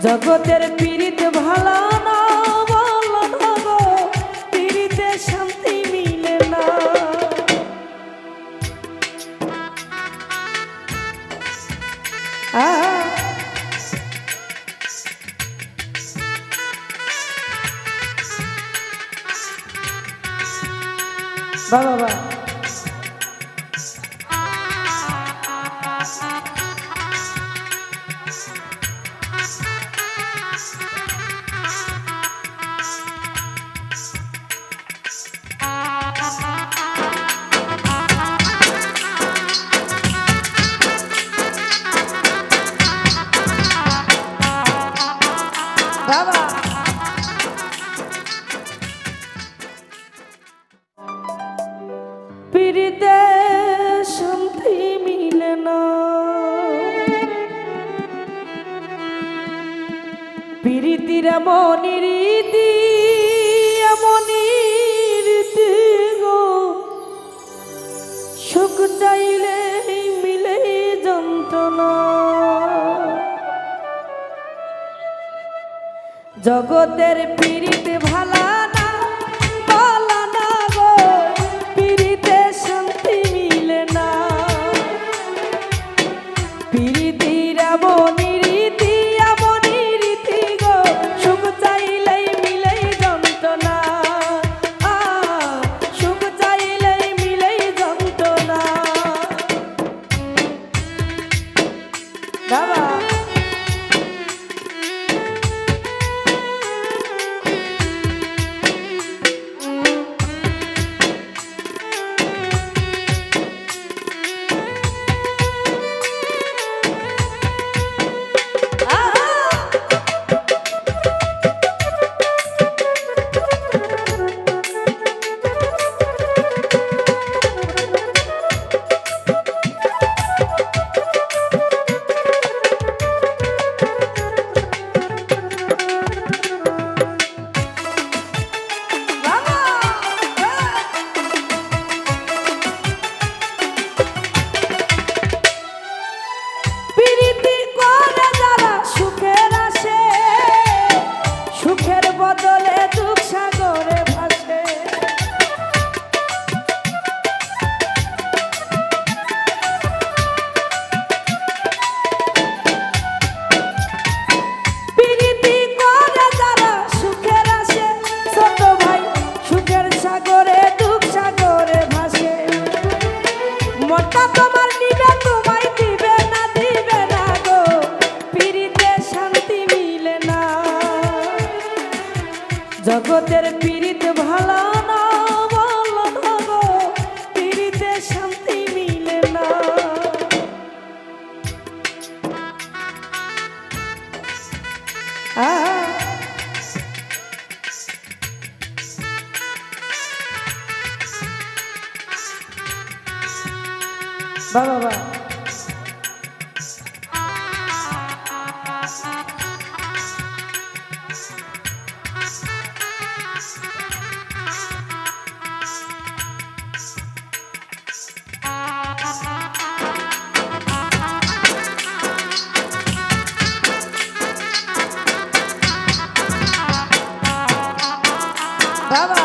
জগতের পীড়িত ভালো না বলো না গো, পীড়িতে শান্তি মিলে না। বাবা বাবা বাবা পীড়িতে শান্তি মিলে না, পীড়িতির এমনই রীতি, এমনই রীতি গো, সুখ চাইলে মিলে যন্ত্রণা। জগতের পীড়িত ভালা না বলা না গো, পীড়িতে শান্তি মিলে না। পীড়িতির এমনই রীতি, এমনই রীতি গো, সুখ চাইলেই মিলেই যন্ত্রণা। সুখ চাইলেই মিলেই যন্ত্রণা। বাবা বদলে দুঃখ সাগরে ভাসে। প্রীতি করে যারা সুখের আসে, ছোট ভাই সুখের সাগরে দুঃখ সাগরে ভাসে। মনটা তোমার নিবে, তোমায় দিবে না, দিবে না গো, প্রীতিতে শান্তি মিলে না। জগতের পীড়িত ভালো না বলো না গো, পীড়িতে শান্তি মিলে না। বাবা বাবা বাবা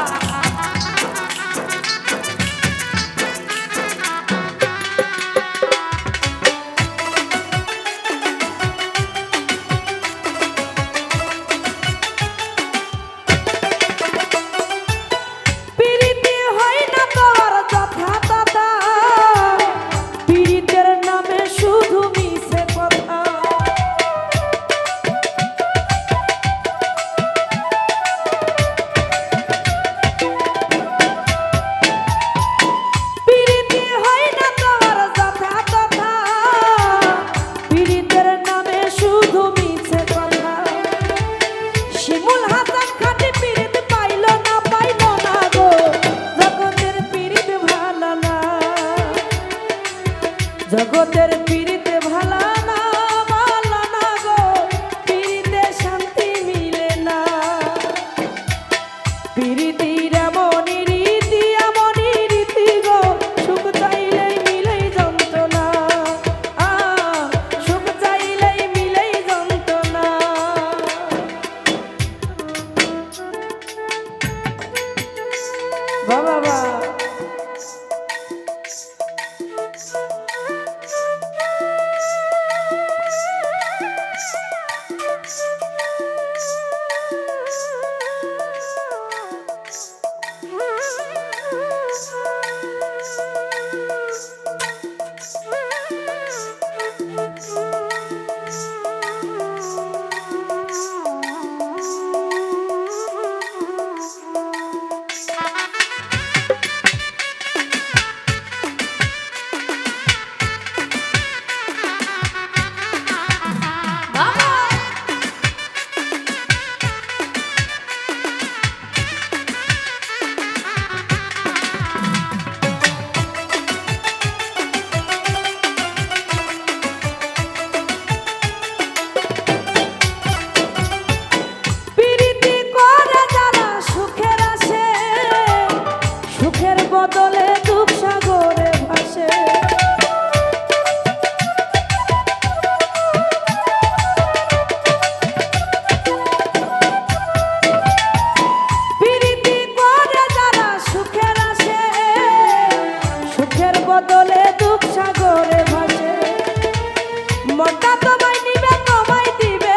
মনটা তোমায় নিবে তোমায় দিবে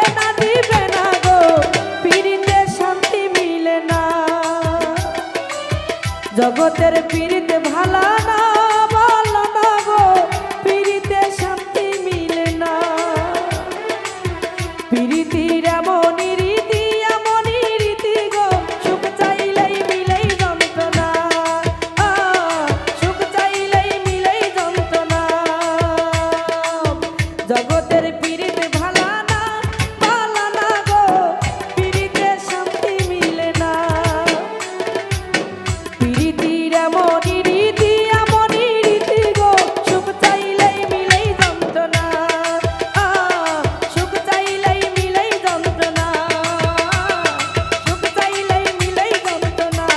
না গো পিরিতে শান্তি মিলে না জগতের পিরিতে ভালা না ভালো না গো পিরিতে শান্তি মিলে না পিরিতির এমনই রীতি গো সুখ চাইলেই মিলেই যন্ত্রণা সুখ চাইলেই মিলেই যন্ত্রণা জগতের পিরিতে ভালা না গো পিরিতে শান্তি মিলে না পিরিতির এমনই রীতি গো সুখ চাইলেই মিলেই যন্ত্রণা সুখ চাইলেই মিলেই যন্ত্রণা সুখ চাইলেই মিলেই যন্ত্রণা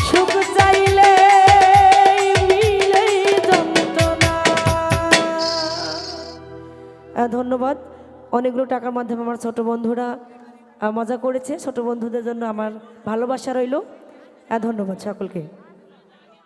সুখ চাইলেই মিলেই যন্ত্রণা। ধন্যবাদ। অনেকগুলো টাকার মাধ্যমে আমার ছোট বন্ধুরা মজা করেছে। ছোট বন্ধুদের জন্য আমার ভালোবাসা রইল। ধন্যবাদ সকলকে।